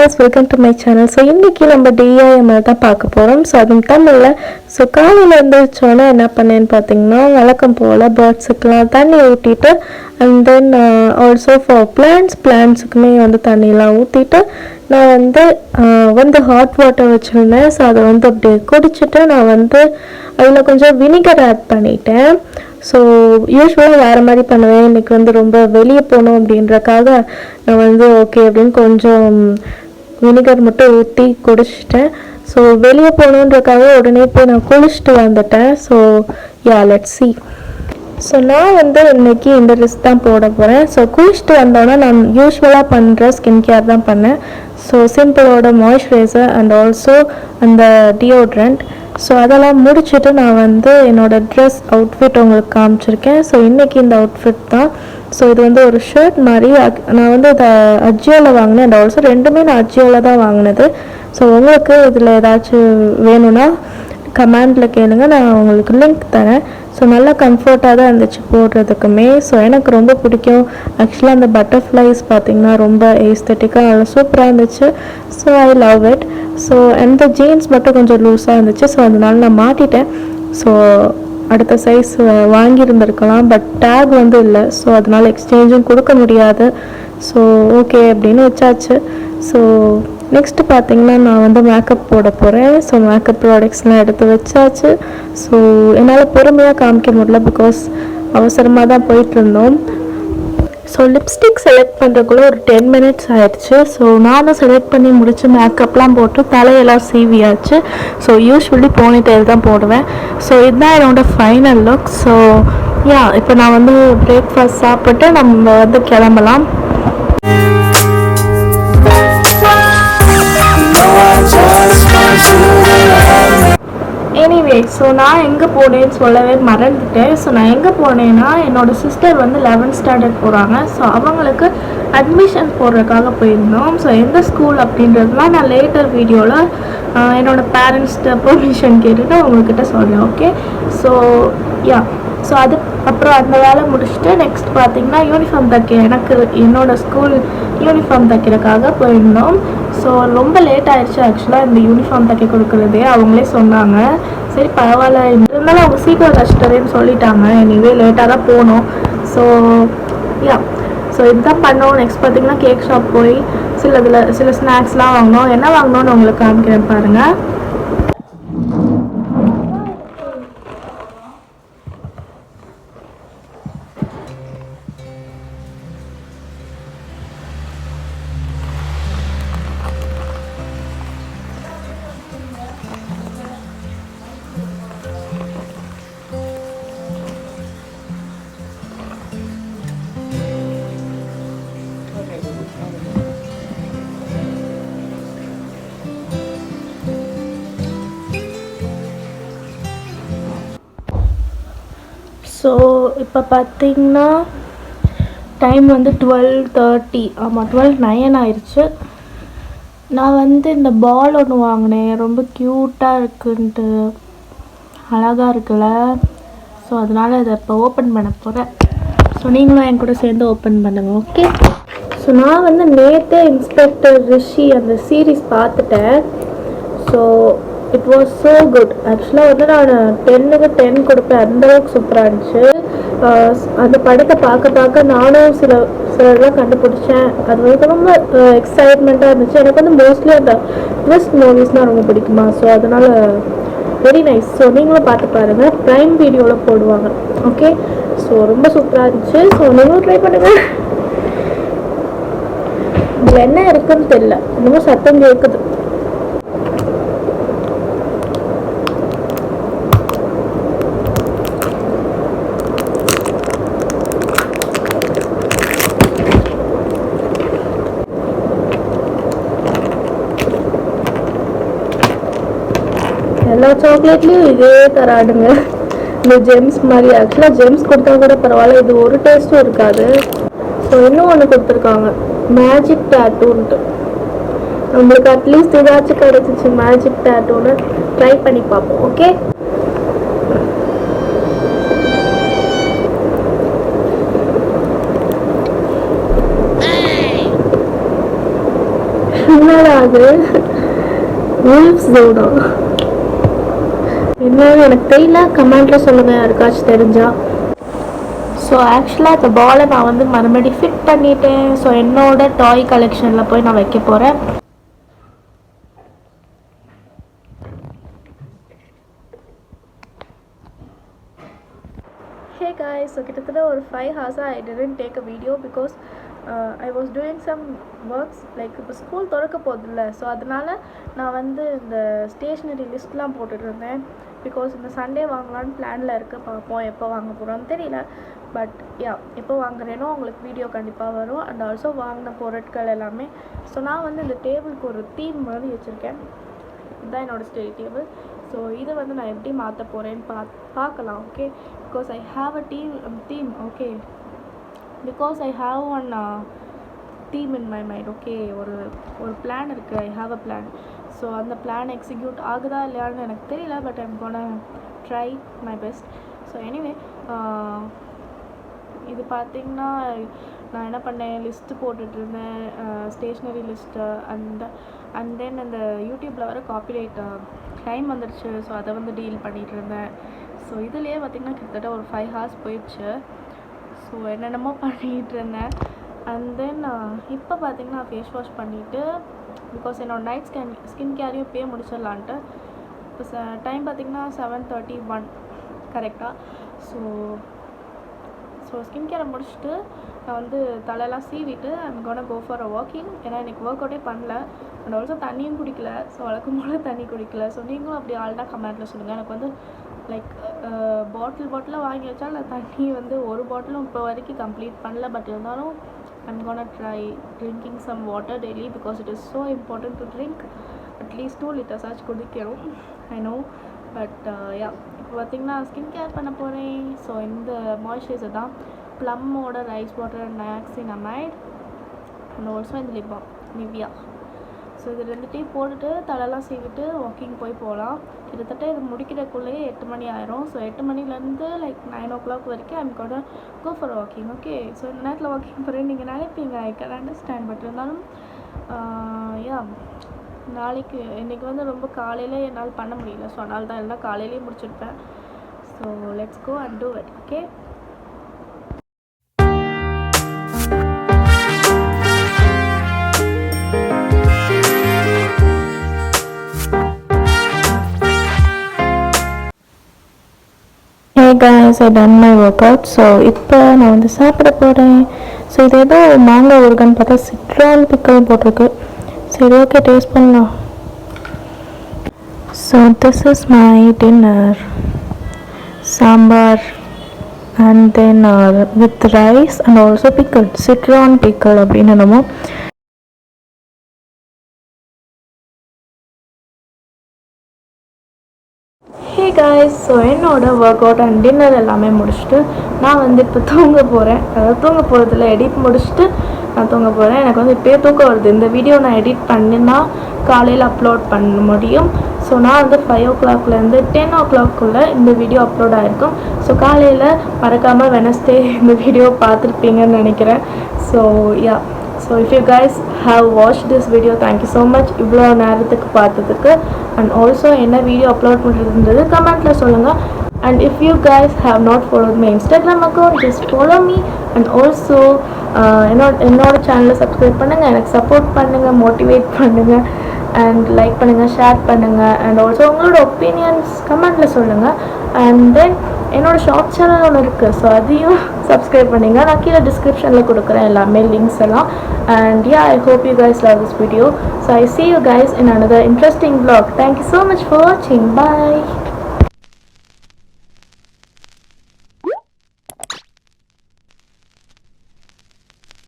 guys, welcome to my channel. So இன்னைக்கு நம்ம DIY தான் பார்க்க போறோம். ஸோ அதுவும் தமிழில். ஸோ காலையில் எழுந்திரிச்சோன்னே என்ன பண்ணேன்னு பார்த்தீங்கன்னா, வழக்கம் போல் பேர்ட்ஸுக்கெலாம் தண்ணி ஊற்றிட்டு அண்ட் தென் ஆல்சோ ஃபார் பிளான்ட்ஸுக்குமே வந்து தண்ணியெலாம் ஊற்றிட்டு நான் வந்து ஹாட் வாட்டர் வச்சுருந்தேன். ஸோ அதை வந்து அப்படியே குடிச்சிட்டு நான் வந்து அதில் கொஞ்சம் வினிகர் ஆட் பண்ணிட்டேன். ஸோ யூஸ்வலாக வேறு மாதிரி பண்ணுவேன். இன்றைக்கி வந்து ரொம்ப வெளியே போகணும் அப்படின்றக்காக நான் வந்து ஓகே அப்படின்னு கொஞ்சம் வினிகர் மட்டும் ஊற்றி குடிச்சிட்டேன். ஸோ வெளியே போகணுன்றக்காக உடனே போய் நான் குளிச்சுட்டு வந்துட்டேன். So let's see. ஸோ நான் வந்து இன்றைக்கி இந்த ட்ரெஸ் தான் போட போகிறேன். ஸோ குளிச்சுட்டு வந்தோன்னே நான் யூஸ்வலாக பண்ணுற ஸ்கின் கேர் தான் பண்ணேன். ஸோ சிம்பிளோட மாய்ஸ்சரைசர் அண்ட் ஆல்சோ அந்த டியோட்ரண்ட். ஸோ அதெல்லாம் முடிச்சுட்டு நான் வந்து என்னோடய ட்ரெஸ் அவுட்ஃபிட் உங்களுக்கு காமிச்சிருக்கேன். ஸோ இன்றைக்கி இந்த அவுட்ஃபிட் தான். ஸோ இது வந்து ஒரு ஷர்ட் மாதிரி. நான் வந்து இதை அஜியோவில் வாங்கினேன் அண்ட் ஆல்சோ ரெண்டுமே நான் அஜியோவில் தான் வாங்கினது. ஸோ உங்களுக்கு இதில் ஏதாச்சும் வேணும்னா கமெண்டில் கேளுங்க, நான் உங்களுக்கு லிங்க் தரேன். ஸோ நல்லா கம்ஃபர்ட்டாக தான் இருந்துச்சு போடுறதுக்குமே. ஸோ எனக்கு ரொம்ப பிடிக்கும். ஆக்சுவலாக அந்த பட்டர்ஃப்ளைஸ் பார்த்திங்கன்னா ரொம்ப ஏஸ்தட்டிக்காக நல்லா சூப்பராக இருந்துச்சு. So I love it. So அந்த ஜீன்ஸ் மட்டும் கொஞ்சம் லூஸாக இருந்துச்சு. ஸோ அதனால நான் மாட்டிட்டேன். ஸோ அடுத்த சைஸ் வாங்கியிருந்திருக்கலாம், பட் டேக் வந்து இல்லை. ஸோ அதனால் எக்ஸ்சேஞ்சும் கொடுக்க முடியாது. ஸோ ஓகே அப்படின்னு வச்சாச்சு. ஸோ நெக்ஸ்ட்டு பார்த்திங்கன்னா நான் வந்து மேக்கப் போட போகிறேன். ஸோ மேக்கப் ப்ராடக்ட்ஸ்லாம் எடுத்து வச்சாச்சு. ஸோ என்னால் பொறுமையாக காமிக்க முடியல, பிகாஸ் அவசரமாக தான் போயிட்டுருந்தோம். ஸோ லிப்ஸ்டிக் செலக்ட் பண்ணுறக்குள்ளே ஒரு 10 minutes ஆயிடுச்சு. ஸோ நானும் செலக்ட் பண்ணி முடிச்சு மேக்கப்லாம் போட்டு தலையெல்லாம் சீவியாச்சு. ஸோ யூஸ்வலி போனிடெயில் தான் போடுவேன். ஸோ இதுதான் என்னோடய ஃபைனல் லுக். ஸோ இப்போ நான் வந்து பிரேக்ஃபாஸ்ட் சாப்பிட்டு நம்ம வந்து கிளம்பலாம். எனிவே, ஸோ நான் எங்கே போனேன்னு சொல்லவே மறந்துட்டேன். ஸோ நான் எங்கே போனேன்னா, என்னோடய சிஸ்டர் வந்து 11th standard போகிறாங்க. ஸோ அவங்களுக்கு அட்மிஷன் போடுறதுக்காக போயிருந்தோம். ஸோ எந்த ஸ்கூல் அப்படின்றதுலாம் நான் லேட்டர் வீடியோவில் என்னோடய பேரண்ட்ஸ்கிட்ட பெர்மிஷன் கேட்டுட்டு உங்கள்கிட்ட சொல்கிறேன். ஓகே. ஸோ ஸோ அது அப்புறம் அந்த வேலை முடிச்சுட்டு நெக்ஸ்ட் பார்த்திங்கன்னா யூனிஃபார்ம் எனக்கு என்னோடய ஸ்கூல் யூனிஃபார்ம் தைக்கிறதுக்காக போயிருந்தோம். ஸோ ரொம்ப லேட் ஆகிடுச்சு ஆக்சுவலாக இந்த யூனிஃபார்ம் தைக்க கொடுக்குறதே. அவங்களே சொன்னாங்க சரி பரவாயில்ல, இருந்தாலும் அவங்க சீக்கிரம் தைச்சிட்டேன்னு சொல்லிட்டாங்க. எனிவே லேட்டாக தான் போனோம். ஸோ ஸோ இதுதான் பண்ணோம். நெக்ஸ்ட் பார்த்திங்கன்னா கேக் ஷாப் போய் சில ஸ்நாக்ஸ்லாம் வாங்கினோம். என்ன வாங்கினோன்னு உங்களுக்கு காமிக்கிறேன் பாருங்கள். ஸோ இப்போ பார்த்திங்கன்னா டைம் வந்து 12:30. ஆமாம் 12:09 ஆயிடுச்சு. நான் வந்து இந்த பால் ஒன்று வாங்கினேன். ரொம்ப க்யூட்டாக இருக்குன்ட்டு, அழகாக இருக்குல்ல. ஸோ அதனால் இதை இப்போ ஓப்பன் பண்ண போகிறேன். ஸோ நீங்களும் என் கூட சேர்ந்து ஓப்பன் பண்ணுங்கள். ஓகே. ஸோ நான் வந்து நேற்றே இன்ஸ்பெக்டர் ரிஷி அந்த சீரீஸ் பார்த்துட்டேன். So it was so good. ஆக்சுவலாக வந்து நான் 10க்கு 10 கொடுப்பேன், அந்தளவுக்கு சூப்பராக இருந்துச்சு. அந்த படத்தை பார்க்க நானும் சிலதெல்லாம் கண்டுபிடிச்சேன். அது வந்து ரொம்ப எக்ஸைட்மெண்ட்டாக இருந்துச்சு. எனக்கு வந்து மோஸ்ட்லி அந்த ட்விஸ்ட் மூவிஸ்னால் ரொம்ப பிடிக்குமா. ஸோ அதனால் வெரி நைஸ். ஸோ நீங்களும் பார்த்து பாருங்கள், ப்ரைம் வீடியோவில் போடுவாங்க. ஓகே. ஸோ ரொம்ப சூப்பராக இருந்துச்சு. ஸோ நீங்களும் ட்ரை பண்ணுங்கள். இதில் என்ன இருக்குன்னு தெரியல, இன்னமும் சத்தம் கேட்குது. எல்லா சாக்லேட்லேயும் இதே தராடுங்க, இந்த ஜெம்ஸ் மாதிரி. ஆக்சுவலாக ஜெம்ஸ் கொடுத்தா கூட பரவாயில்ல, இது ஒரு டேஸ்ட்டும் இருக்காது. ஸோ இன்னும் ஒன்று கொடுத்துருக்காங்க, மேஜிக் டேட்டூன்ட்டு. நம்மளுக்கு அட்லீஸ்ட் ஏதாச்சும் கிடைச்சிச்சு மேஜிக் டேட்டூன்னு. ட்ரை பண்ணி பார்ப்போம். ஓகே. அது wolves zone என்னன்னு எனக்கு தெரியல, கமெண்ட்டில் சொல்லுங்கள் யாருக்காச்சும் தெரிஞ்சா. ஸோ ஆக்சுவலாக அந்த பாலை நான் வந்து மறுபடியும் ஃபிட் பண்ணிட்டேன். ஸோ என்னோட டாய் கலெக்ஷனில் போய் நான் வைக்க போகிறேன். Hey guys, so கிட்டத்தட்ட ஒரு 5 hours I didn't take a video because I was doing some works, like இப்போ ஸ்கூல் திறக்க போதில்ல. ஸோ அதனால் நான் வந்து இந்த ஸ்டேஷ்னரி லிஸ்ட்லாம் போட்டுட்ருந்தேன். பிகாஸ் இந்த சண்டே வாங்கலான்னு பிளானில் இருக்குது. பார்ப்போம் எப்போ வாங்க போகிறோன்னு தெரியல. பட் யா, எப்போ வாங்குறேனோ உங்களுக்கு வீடியோ கண்டிப்பாக வரும். அண்ட் ஆல்சோ வாங்கின பொருட்கள் எல்லாமே. ஸோ நான் வந்து இந்த டேபிளுக்கு ஒரு தீம் மாதிரி வச்சுருக்கேன். இதுதான் என்னோடய ஸ்டடி டேபிள். ஸோ இதை வந்து நான் எப்படி மாற்ற போகிறேன்னு பார்க்கலாம். Okay, because I have a theme. Okay, because I have one theme in my mind. Okay, ஒரு பிளான் இருக்குது. I have a plan. So அந்த பிளான் எக்ஸிக்யூட் ஆகுதா இல்லையான்னு எனக்கு தெரியல. But I'm gonna try my best. So anyway, இது பார்த்திங்கன்னா நான் என்ன பண்ணேன், லிஸ்ட்டு போட்டுட்ருந்தேன், ஸ்டேஷ்னரி லிஸ்ட்டு. அண்ட் தென் அந்த யூடியூப்பில் வர காப்பிரைட் டைம் வந்துடுச்சு. ஸோ அதை வந்து டீல் பண்ணிகிட்டு இருந்தேன். ஸோ இதுலேயே பார்த்திங்கன்னா கிட்டத்தட்ட ஒரு 5 hours போயிடுச்சு. ஸோ என்னென்னமோ பண்ணிகிட்டு இருந்தேன். அண்ட் தென் இப்போ பார்த்திங்கன்னா ஃபேஸ் வாஷ் பண்ணிவிட்டு, பிகாஸ் என்னோடய நைட் ஸ்கின் கேரையும் இப்போயே முடிச்சிடலான்ட்டு. இப்போ டைம் பார்த்திங்கன்னா 7:31 கரெக்டாக. ஸோ ஸ்கின் கேரை முடிச்சுட்டு நான் வந்து தலையெல்லாம் சீவிட்டு I'm gonna go for a walking. ஏன்னா எனக்கு ஒர்க் அவுட்டே பண்ணல. அண்ட் ஆல்சோ தண்ணியும் குடிக்கல. ஸோ வழக்கம் போல் தண்ணி குடிக்கல. ஸோ நீங்களும் அப்படி ஆல்ரெடா கமெண்ட்டில் சொல்லுங்கள். எனக்கு வந்து லைக் பாட்டிலாக வாங்கி வச்சால் நான் தண்ணி வந்து ஒரு பாட்டிலும் இப்போ வரைக்கும் கம்ப்ளீட் பண்ணல. பட் இருந்தாலும் I'm gonna try drinking some water daily because it is so important to drink. At least 2 liters ஆச்சு குடிக்கணும். I know. பட் யா, இப்போ பார்த்திங்கன்னா ஸ்கின் கேர் பண்ண போகிறேன். ஸோ இந்த மாய்ஸ்சரைசர் தான் ப்ளம்மோட rice water and niacinamide. And also இந்த லிப் பாம் நிவ்யா. ஸோ இது 2த்தையும் போட்டுட்டு தலையெல்லாம் சீவிட்டு வாக்கிங் போகலாம். கிட்டத்தட்ட இது முடிக்கிறதுக்குள்ளேயே 8 மணி ஆயிரும். ஸோ 8 மணிலேருந்து லைக் 9 o'clock வரைக்கும் I'm gonna go for walking. Okay, so இந்த நேரத்தில் வாக்கிங் போகிறேன்னு நீங்கள் நினைப்பீங்க. I can understand. பட் இருந்தாலும் யா, இன்றைக்கி வந்து ரொம்ப காலையில் என்னால் பண்ண முடியல. ஸோ அதனால தான் எல்லாம் காலையிலேயே முடிச்சிருப்பேன். So let's go and do it. Okay, Hey guys, I done my workout. So இப்போ நான் வந்து சாப்பிட போகிறேன். ஸோ இது ஏதோ மாங்காய் ஊறுகான்னு பார்த்தா சிட்ரான் பிக்கல் போட்டிருக்கு. சரி, ஓகே, டேஸ்ட் பண்ணலாம். So this is my dinner. Sambar and then with rice and also pickle, citron pickle அப்படின்னு என்னமோ. ஹே காய்ஸ், ஸோ என்னோடய ஒர்க் அவுட் அண்ட் டின்னர் எல்லாமே முடிச்சுட்டு நான் வந்து இப்போ தூங்க போகிறேன். அதாவது தூங்க போகிறதில்ல, எடிட் முடிச்சுட்டு நான் தூங்க போகிறேன். எனக்கு வந்து இப்போயே தூக்கம் வருது. இந்த வீடியோ நான் எடிட் பண்ணினா காலையில் அப்லோட் பண்ண முடியும். ஸோ நான் வந்து 5 o'clockலேருந்து 10 o'clock இந்த வீடியோ அப்லோட் ஆகிருக்கும். ஸோ காலையில் மறக்காமல் வெனஸ்டே இந்த வீடியோ பார்த்துருப்பீங்கன்னு நினைக்கிறேன். So yeah, so if you guys have watch this video, thank you so much இவ்வளோ நேரத்துக்கு பார்த்ததுக்கு. அண்ட் ஆல்சோ என்ன வீடியோ அப்லோட் பண்ணுறதுன்றது கமெண்ட்டில் சொல்லுங்கள். And if you guys have not followed my Instagram account, just follow me. And also என்னோட சேனலை subscribe பண்ணுங்கள், எனக்கு சப்போர்ட் பண்ணுங்கள், மோட்டிவேட் பண்ணுங்கள், அண்ட் லைக் பண்ணுங்கள், ஷேர் பண்ணுங்கள். அண்ட் ஆல்சோ உங்களோட ஒப்பீனியன்ஸ் கமெண்ட்டில் சொல்லுங்கள். அண்ட் தென் என்னோடய ஷார்ட் சேனல் ஒன்று இருக்குது. ஸோ அதையும் சப்ஸ்கிரைப் பண்ணிங்க. நான் கீழே டிஸ்கிரிப்ஷனில் கொடுக்குறேன் எல்லாமே லிங்க்ஸ் எல்லாம். And yeah, I hope you guys love this video. So I see you guys in another interesting vlog. Thank you so much for watching. Bye.